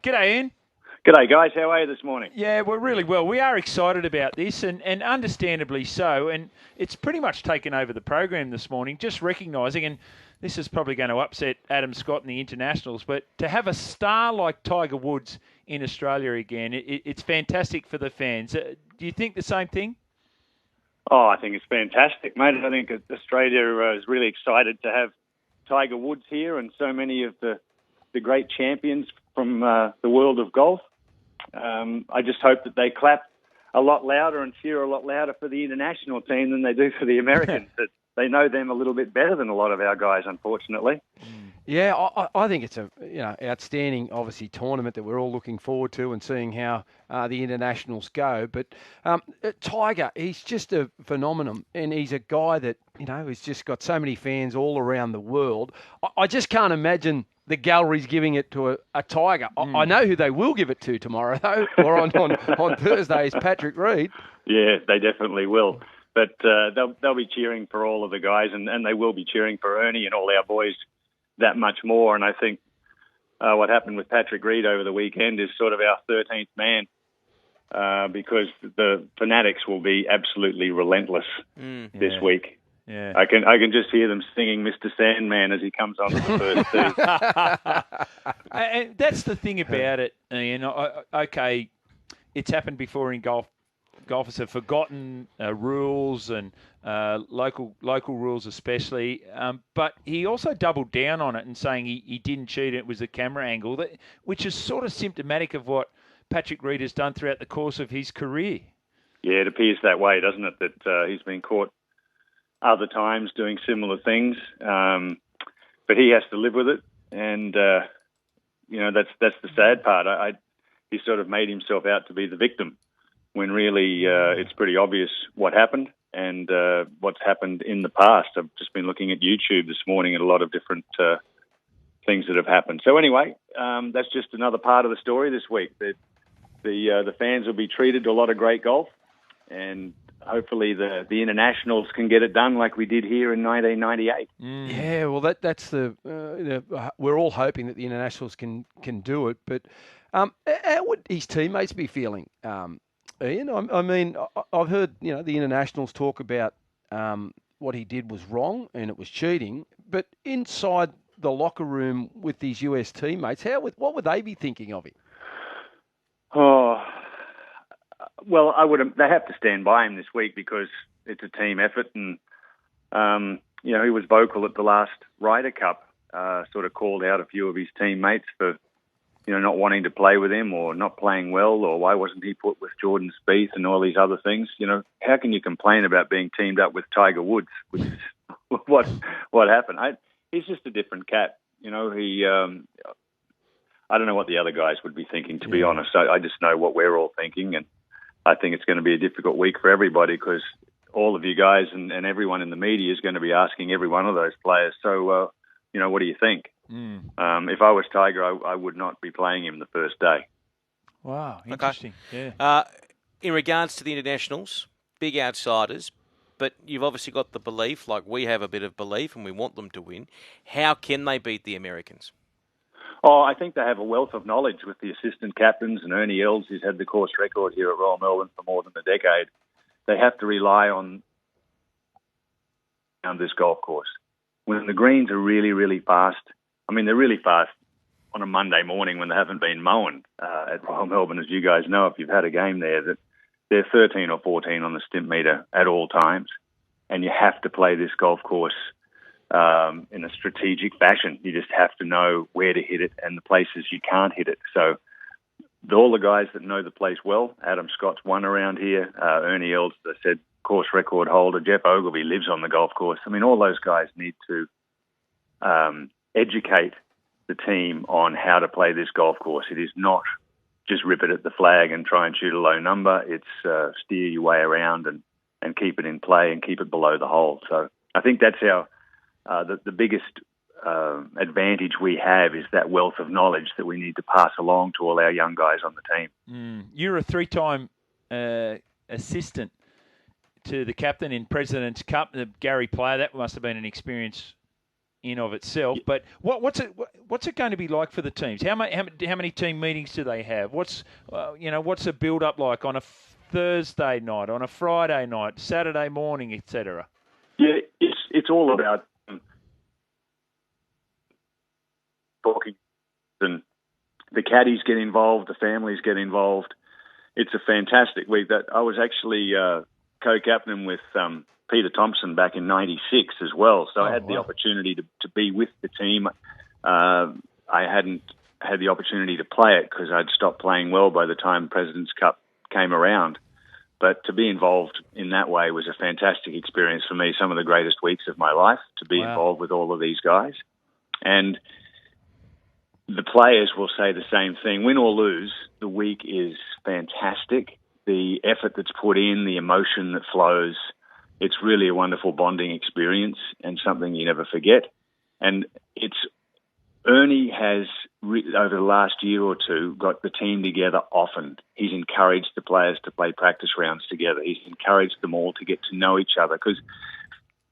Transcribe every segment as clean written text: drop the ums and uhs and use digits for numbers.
G'day, Ian. G'day, guys. How are you this morning? Yeah, we're really well. We are excited about this, and understandably so. And it's pretty much taken over the program this morning, just recognising, and this is probably going to upset Adam Scott and the internationals, but to have a star like Tiger Woods in Australia again, it's fantastic for the fans. Do you think the same thing? Oh, I think it's fantastic, mate. I think Australia is really excited to have Tiger Woods here and so many of the great champions from the world of golf. I just hope that they clap a lot louder and cheer a lot louder for the international team than they do for the Americans. That they know them a little bit better than a lot of our guys, unfortunately. Yeah, I think it's a outstanding, obviously, tournament that we're all looking forward to and seeing how the internationals go. But Tiger, he's just a phenomenon, and he's a guy that has just got so many fans all around the world. I just can't imagine the gallery's giving it to a Tiger. I know who they will give it to tomorrow, though, or on Thursday is Patrick Reed. Yeah, they definitely will. But they'll be cheering for all of the guys, and they will be cheering for Ernie and all our boys that much more. And I think what happened with Patrick Reed over the weekend is sort of our 13th man, because the fanatics will be absolutely relentless this week. Yeah. I can just hear them singing Mr. Sandman as he comes on the first tee. And that's the thing about it, Ian. Okay, it's happened before in golf. Golfers have forgotten rules and local rules especially, but he also doubled down on it and saying he didn't cheat, it was a camera angle, which is sort of symptomatic of what Patrick Reed has done throughout the course of his career. Yeah, it appears that way, doesn't it, that he's been caught other times doing similar things, but he has to live with it, and that's the sad part. He sort of made himself out to be the victim, when really it's pretty obvious what happened and what's happened in the past. I've just been looking at YouTube this morning at a lot of different things that have happened. So anyway, that's just another part of the story this week. The fans will be treated to a lot of great golf, and hopefully the internationals can get it done like we did here in 1998. Yeah, well, that's the we're all hoping that the internationals can do it. But how would his teammates be feeling? Ian, I mean, I've heard the internationals talk about what he did was wrong and it was cheating, but inside the locker room with these US teammates, what would they be thinking of him? Oh, well, they have to stand by him this week because it's a team effort, and he was vocal at the last Ryder Cup, sort of called out a few of his teammates for not wanting to play with him or not playing well, or why wasn't he put with Jordan Spieth and all these other things. How can you complain about being teamed up with Tiger Woods, which is what happened? He's just a different cat. I don't know what the other guys would be thinking, to be honest. I just know what we're all thinking, and I think it's going to be a difficult week for everybody because all of you guys and everyone in the media is going to be asking every one of those players, so, what do you think? If I was Tiger, I would not be playing him the first day. Wow, interesting. Okay. Yeah. In regards to the internationals, big outsiders, but you've obviously got the belief, like we have a bit of belief, and we want them to win. How can they beat the Americans? Oh, I think they have a wealth of knowledge with the assistant captains and Ernie Els, who's had the course record here at Royal Melbourne for more than a decade. They have to rely on this golf course. When the greens are really, really fast, they're really fast on a Monday morning when they haven't been mown at Royal Melbourne, as you guys know, if you've had a game there, that they're 13 or 14 on the stimp meter at all times. And you have to play this golf course in a strategic fashion. You just have to know where to hit it and the places you can't hit it. So all the guys that know the place well, Adam Scott's won around here, Ernie Els, as I said, course record holder, Jeff Ogilvy lives on the golf course. All those guys need to educate the team on how to play this golf course. It is not just rip it at the flag and try and shoot a low number. It's steer your way around and keep it in play and keep it below the hole. So I think that's the biggest advantage we have is that wealth of knowledge that we need to pass along to all our young guys on the team. You're a three-time assistant to the captain in President's Cup, the Gary Player. That must have been an experience in of itself. But what's it going to be like for the teams? How many team meetings do they have? What's the build up like on a Thursday night, on a Friday night, Saturday morning, etc.? Yeah, it's all about talking, and the caddies get involved, the families get involved. It's a fantastic week. That I was actually co-captain with Peter Thompson back in '96 as well, so I had the opportunity to be with the team. I hadn't had the opportunity to play it because I'd stopped playing well by the time President's Cup came around. But to be involved in that way was a fantastic experience for me, some of the greatest weeks of my life, to be involved with all of these guys. And the players will say the same thing. Win or lose, the week is fantastic. The effort that's put in, the emotion that flows, it's really a wonderful bonding experience and something you never forget. And Ernie has, over the last year or two, got the team together often. He's encouraged the players to play practice rounds together. He's encouraged them all to get to know each other, because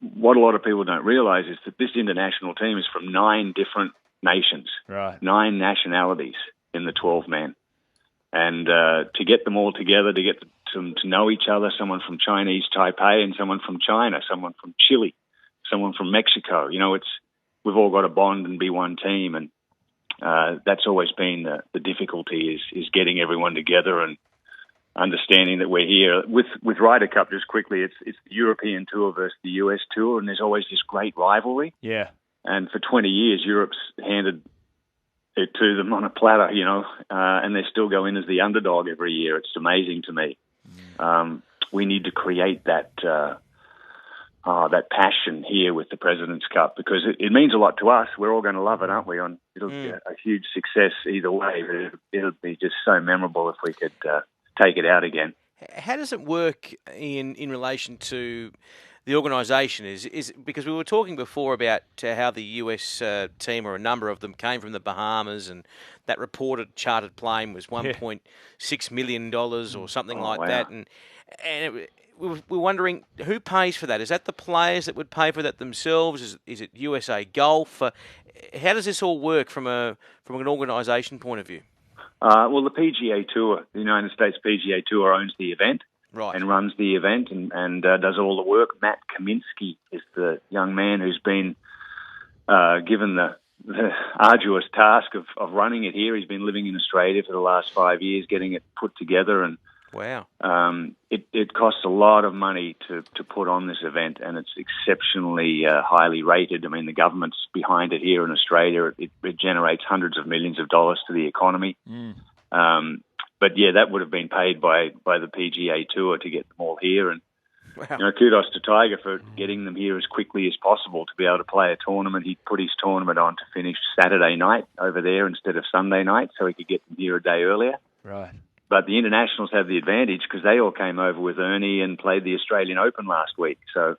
what a lot of people don't realise is that this international team is from 9 different nations, right? 9 nationalities in the 12-man. And to get them all together, to get them to know each other, someone from Chinese Taipei and someone from China, someone from Chile, someone from Mexico, we've all got to bond and be one team, and that's always been the difficulty is getting everyone together and understanding that we're here. With Ryder Cup, just quickly, it's the European Tour versus the US Tour, and there's always this great rivalry. Yeah. And for 20 years, Europe's handed it to them on a platter, and they still go in as the underdog every year. It's amazing to me. We need to create that passion here with the President's Cup, because it means a lot to us. We're all going to love it, aren't we? It'll be a huge success either way, but it'll be just so memorable if we could take it out again. How does it work in relation to the organisation? Is because we were talking before about how the US team, or a number of them, came from the Bahamas, and that reported chartered plane was $1.6 million or something like that, and we're wondering who pays for that. Is that the players that would pay for that themselves? Is it USA Golf? How does this all work from an organisation point of view? Well, the PGA Tour, the United States PGA Tour, owns the event, right, and runs the event and does all the work. Matt Kaminsky is the young man who's been given the arduous task of running it here. He's been living in Australia for the last 5 years, getting it put together, and wow, it costs a lot of money to put on this event, and it's exceptionally highly rated. I mean, the government's behind it here in Australia. It generates hundreds of millions of dollars to the economy. But yeah, that would have been paid by the PGA Tour to get them all here, and kudos to Tiger for getting them here as quickly as possible to be able to play a tournament. He put his tournament on to finish Saturday night over there instead of Sunday night, so he could get them here a day earlier. Right. But the internationals have the advantage because they all came over with Ernie and played the Australian Open last week. So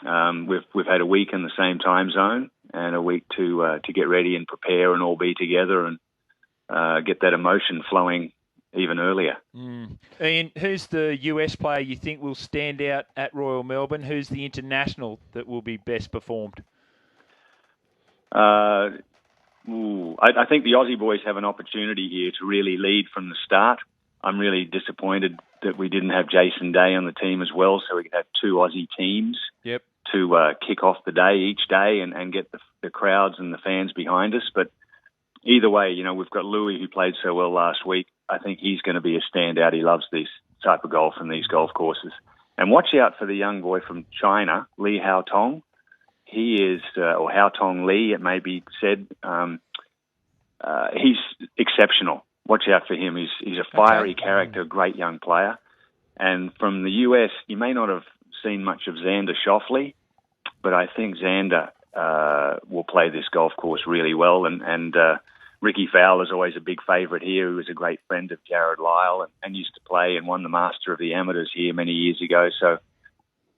we've had a week in the same time zone and a week to get ready and prepare and all be together and get that emotion flowing even earlier. Ian, who's the US player you think will stand out at Royal Melbourne? Who's the international that will be best performed? I think the Aussie boys have an opportunity here to really lead from the start. I'm really disappointed that we didn't have Jason Day on the team as well, so we could have 2 Aussie teams to kick off the day each day and get the crowds and the fans behind us. But either way, we've got Louis, who played so well last week. I think he's going to be a standout. He loves this type of golf and these golf courses. And watch out for the young boy from China, Li Haotong. He is, or Haotong Li, it may be said. He's exceptional. Watch out for him. He's a fiery character, great young player. And from the US, you may not have seen much of Xander Schauffele, but I think Xander will play this golf course really well. And Ricky Fowler's always a big favourite here, who was a great friend of Jared Lyle and used to play and won the Master of the Amateurs here many years ago. So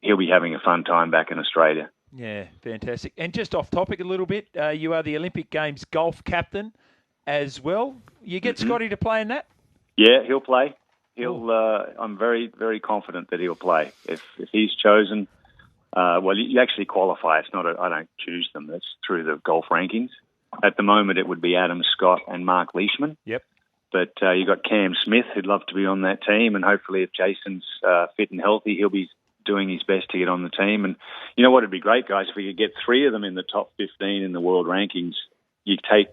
he'll be having a fun time back in Australia. Yeah, fantastic. And just off topic a little bit, you are the Olympic Games golf captain as well. You get Scotty to play in that? Yeah, he'll play. I'm very, very confident that he'll play. If he's chosen, well, you actually qualify. It's not. I don't choose them. It's through the golf rankings. At the moment, it would be Adam Scott and Mark Leishman. Yep. But you got Cam Smith, who'd love to be on that team, and hopefully, if Jason's fit and healthy, he'll be doing his best to get on the team. And you know what? It'd be great, guys, if we could get 3 of them in the top 15 in the world rankings. You take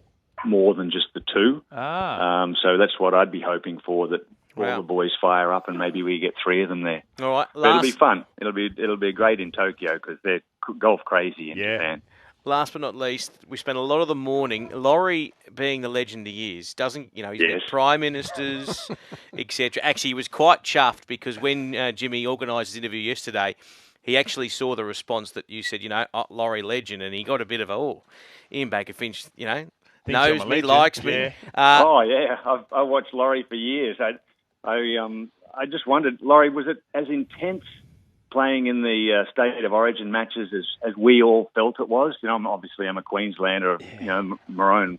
more than just the 2. So that's what I'd be hoping for. That all the boys fire up, and maybe we get 3 of them there. All right, but it'll be fun. It'll be great in Tokyo because they're golf crazy in Japan. Last but not least, we spent a lot of the morning. Laurie, being the legend he is, doesn't he's met prime ministers, etc. Actually, he was quite chuffed because when Jimmy organised his interview yesterday, he actually saw the response that you said, Laurie legend, and he got a bit of Ian Baker-Finch, knows me, likes me. I watched Laurie for years. I just wondered, Laurie, was it as intense playing in the State of Origin matches as we all felt it was? I'm a Queenslander, maroon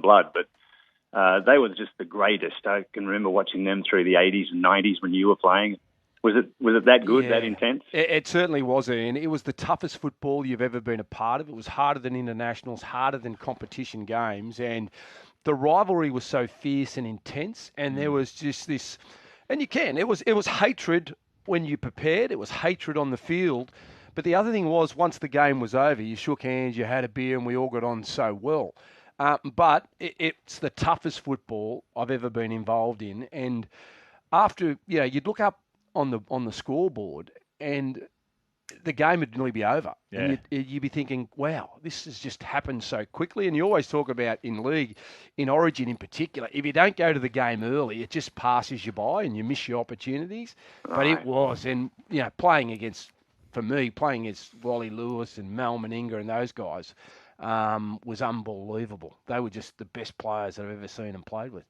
blood, but they were just the greatest. I can remember watching them through the 80s and 90s when you were playing. Was it that good, that intense? It certainly was, Ian. It was the toughest football you've ever been a part of. It was harder than internationals, harder than competition games, and the rivalry was so fierce and intense, and there was just this, and it was hatred when you prepared, it was hatred on the field. But the other thing was, once the game was over, you shook hands, you had a beer, and we all got on so well. But it's the toughest football I've ever been involved in. And after, you'd look up on the scoreboard, and the game would nearly be over. Yeah. And you'd be thinking, wow, this has just happened so quickly. And you always talk about in league, in Origin in particular, if you don't go to the game early, it just passes you by and you miss your opportunities. Right. But it was, and playing against Wally Lewis and Mal Meninga and those guys was unbelievable. They were just the best players I've ever seen and played with.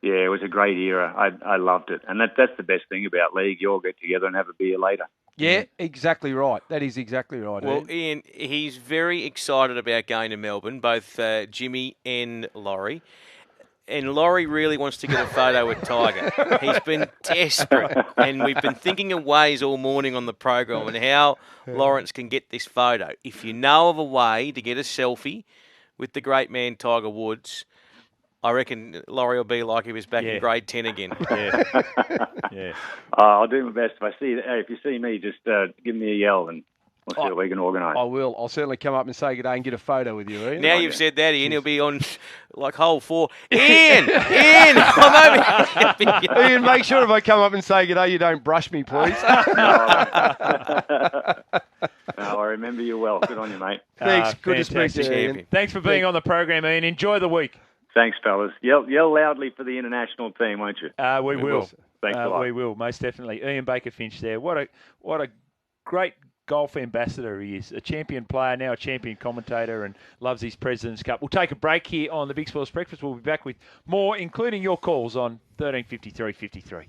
Yeah, it was a great era. I loved it. And that's the best thing about league. You all get together and have a beer later. Yeah, exactly right. That is exactly right. Well, Ian, he's very excited about going to Melbourne, both Jimmy and Laurie. And Laurie really wants to get a photo with Tiger. He's been desperate. And we've been thinking of ways all morning on the program and how Lawrence can get this photo. If you know of a way to get a selfie with the great man Tiger Woods, I reckon Laurie will be like he was back in grade 10 again. Yeah. I'll do my best. If you see me, just give me a yell and we'll see what we can organise. I will. I'll certainly come up and say good day and get a photo with you, Ian. Now you've said that, Ian, he'll be on like hole 4. Ian! I'm over. Ian, make sure if I come up and say good day, you don't brush me, please. No, I remember you well. Good on you, mate. Thanks. Good to speak to you, Ian. Thanks for being on the program, Ian. Enjoy the week. Thanks, fellas. Yell loudly for the international team, won't you? We will. Thanks a lot. We will, most definitely. Ian Baker-Finch there. What a great golf ambassador he is. A champion player, now a champion commentator, and loves his President's Cup. We'll take a break here on the Big Sports Breakfast. We'll be back with more, including your calls on 135353.